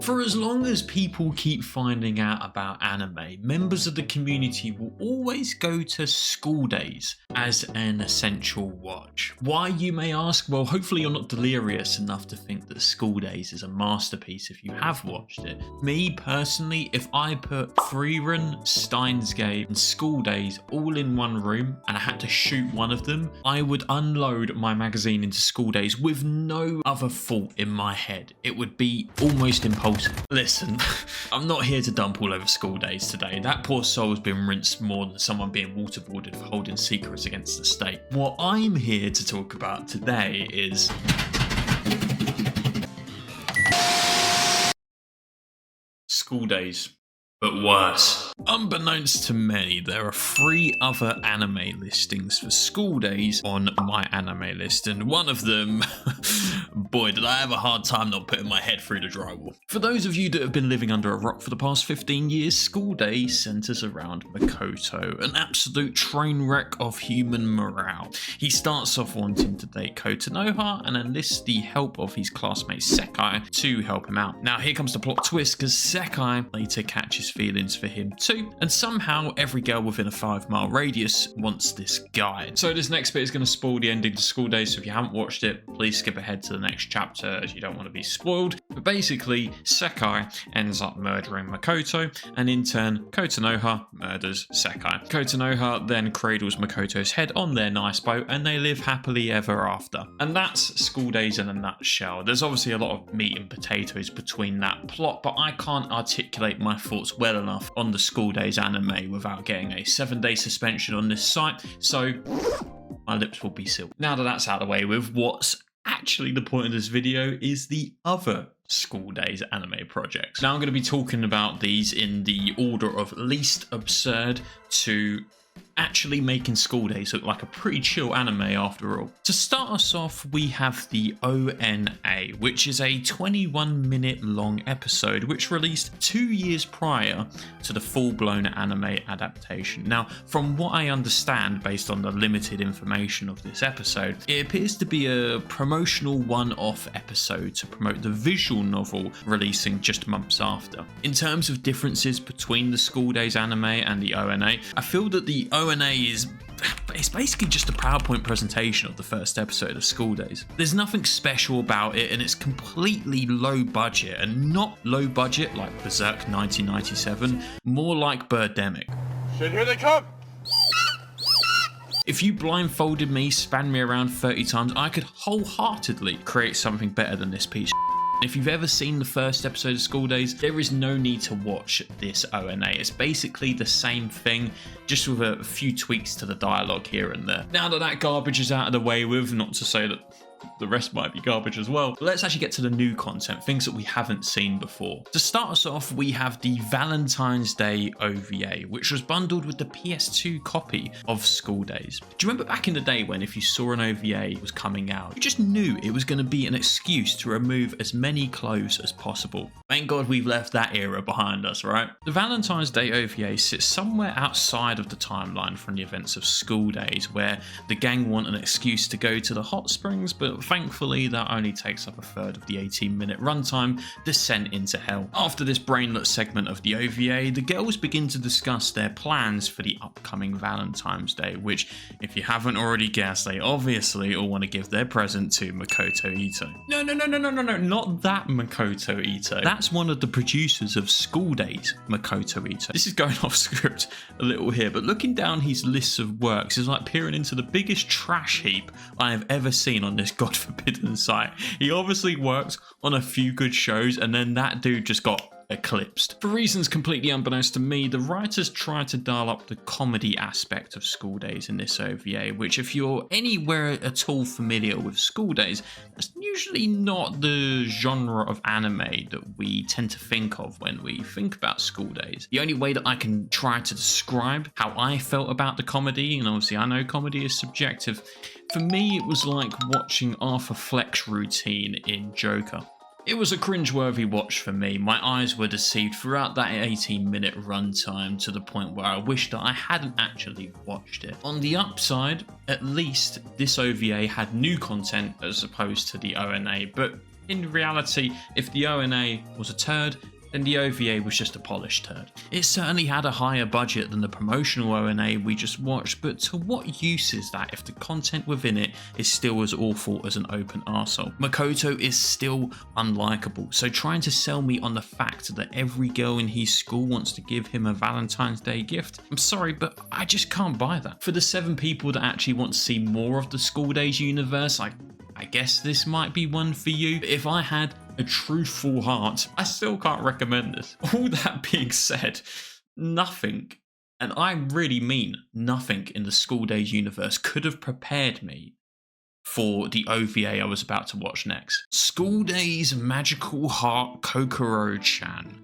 For as long as people keep finding out about anime, members of the community will always go to School Days as an essential watch. Why, you may ask? Well, hopefully you're not delirious enough to think that School Days is a masterpiece if you have watched it. Me personally, if I put Freerun, Steins Gate and School Days all in one room and I had to shoot one of them, I would unload my magazine into School Days with no other thought in my head. It would be almost impossible. Listen, I'm not here to dump all over School Days today. That poor soul has been rinsed more than someone being waterboarded for holding secrets against the state. What I'm here to talk about today is School Days, but worse. Unbeknownst to many, there are 3 other anime listings for School Days on my anime list, and one of them, boy, did I have a hard time not putting my head through the drywall. For those of you that have been living under a rock for the past 15 years, School Days centers around Makoto, an absolute train wreck of human morale. He starts off wanting to date Kotonoha and enlists the help of his classmate Sekai to help him out. Now here comes the plot twist, because Sekai later catches feelings for him too, and somehow every girl within a 5-mile radius wants this guy. So this next bit is going to spoil the ending to School Days, so if you haven't watched it, please skip ahead to the next chapter as you don't want to be spoiled. But basically, Sekai ends up murdering Makoto, and in turn, Kotonoha murders Sekai. Kotonoha then cradles Makoto's head on their nice boat, and they live happily ever after. And that's School Days in a nutshell. There's obviously a lot of meat and potatoes between that plot, but I can't articulate my thoughts well enough on the School Days anime without getting a 7-day suspension on this site, so my lips will be sealed. Now that that's out of the way with, what's actually the point of this video is the other School Days anime projects. Now I'm going to be talking about these in the order of least absurd to actually making School Days look like a pretty chill anime after all. To start us off, we have the ONA, which is a 21-minute long episode which released 2 years prior to the full-blown anime adaptation. Now, from what I understand based on the limited information of this episode, it appears to be a promotional one-off episode to promote the visual novel releasing just months after. In terms of differences between the School Days anime and the ONA, I feel that the ONA it's basically just a PowerPoint presentation of the first episode of School Days. There's nothing special about it, and it's completely low budget, and not low budget like Berserk 1997, more like Birdemic. Shit, here they come! If you blindfolded me, span me around 30 times, I could wholeheartedly create something better than this piece of. If you've ever seen the first episode of School Days, there is no need to watch this ONA. It's basically the same thing, just with a few tweaks to the dialogue here and there. Now that that garbage is out of the way with, not to say that the rest might be garbage as well, but let's actually get to the new content, things that we haven't seen before. To start us off, we have the Valentine's Day OVA, which was bundled with the PS2 copy of School Days. Do you remember back in the day when if you saw an OVA was coming out, you just knew it was going to be an excuse to remove as many clothes as possible? Thank God we've left that era behind us, right? The Valentine's Day OVA sits somewhere outside of the timeline from the events of School Days, where the gang want an excuse to go to the hot springs, but thankfully that only takes up a third of the 18-minute runtime, Descent into Hell. After this brainless segment of the OVA, the girls begin to discuss their plans for the upcoming Valentine's Day, which, if you haven't already guessed, they obviously all want to give their present to Makoto Ito. No, not that Makoto Ito. That's one of the producers of School Days, Makoto Ito. This is going off script a little here, but looking down his lists of works is like peering into the biggest trash heap I have ever seen on this God forbidden site. He obviously worked on a few good shows, and then that dude just got eclipsed. For reasons completely unbeknownst to me, the writers tried to dial up the comedy aspect of School Days in this OVA, which, if you're anywhere at all familiar with School Days, that's usually not the genre of anime that we tend to think of when we think about School Days. The only way that I can try to describe how I felt about the comedy, and obviously I know comedy is subjective, for me it was like watching Arthur Fleck's routine in Joker. It was a cringeworthy watch for me. My eyes were deceived throughout that 18-minute runtime to the point where I wished that I hadn't actually watched it. On the upside, at least this OVA had new content as opposed to the ONA, but In reality, if the ONA was a turd, then the OVA was just a polished turd. It certainly had a higher budget than the promotional ONA we just watched, but to what use is that if the content within it is still as awful as an open arsehole? Makoto is still unlikable, so trying to sell me on the fact that every girl in his school wants to give him a Valentine's Day gift, I'm sorry, but I just can't buy that. For the 7 people that actually want to see more of the School Days universe, I guess this might be one for you. But if I had a truthful heart, I still can't recommend this. All that being said, nothing, and I really mean nothing in the School Days universe could have prepared me for the OVA I was about to watch next. School Days Magical Heart Kokoro-chan.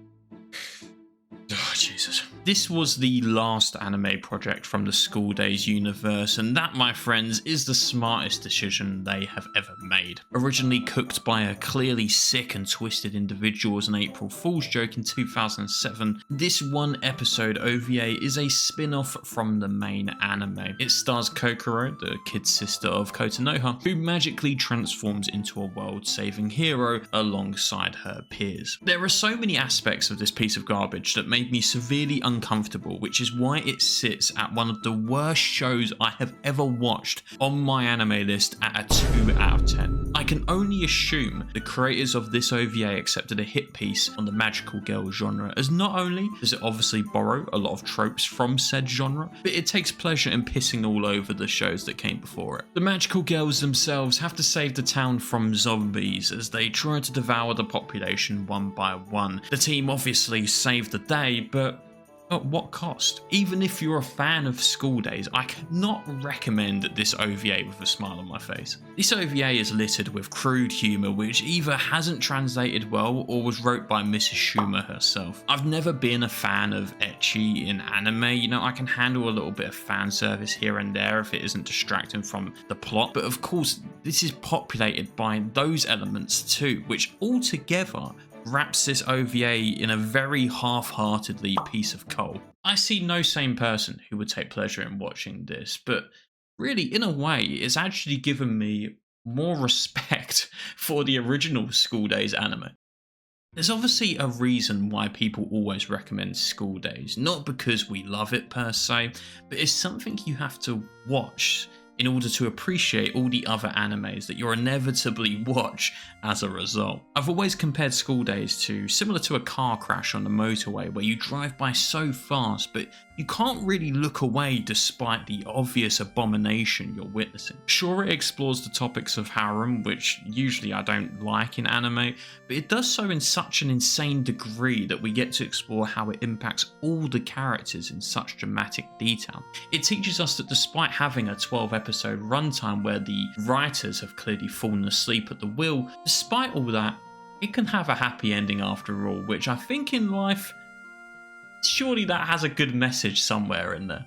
Oh, Jesus. This was the last anime project from the School Days universe, and that, my friends, is the smartest decision they have ever made. Originally cooked by a clearly sick and twisted individual as an April Fool's joke in 2007, this one episode OVA is a spin-off from the main anime. It stars Kokoro, the kid sister of Kotonoha, who magically transforms into a world-saving hero alongside her peers. There are so many aspects of this piece of garbage that made me severely uncomfortable, which is why it sits at one of the worst shows I have ever watched on my anime list at a 2 out of 10. I can only assume the creators of this OVA accepted a hit piece on the magical girl genre, as not only does it obviously borrow a lot of tropes from said genre, but it takes pleasure in pissing all over the shows that came before it. The magical girls themselves have to save the town from zombies as they try to devour the population one by one. The team obviously save the day, but at what cost? Even if you're a fan of School Days, I cannot recommend this OVA with a smile on my face. This OVA is littered with crude humour which either hasn't translated well or was wrote by Mrs. Schumer herself. I've never been a fan of ecchi in anime, you know, I can handle a little bit of fan service here and there if it isn't distracting from the plot, but of course this is populated by those elements too, which altogether wraps this OVA in a very half-heartedly piece of coal. I see no sane person who would take pleasure in watching this, but really, in a way, it's actually given me more respect for the original School Days anime. There's obviously a reason why people always recommend School Days, not because we love it per se, but it's something you have to watch in order to appreciate all the other animes that you'll inevitably watch as a result. I've always compared School Days to similar to a car crash on the motorway where you drive by so fast but you can't really look away despite the obvious abomination you're witnessing. Sure, it explores the topics of harem, which usually I don't like in anime, but it does so in such an insane degree that we get to explore how it impacts all the characters in such dramatic detail. It teaches us that despite having a 12-episode runtime where the writers have clearly fallen asleep at the wheel, despite all that, it can have a happy ending after all, which I think in life, surely that has a good message somewhere in there.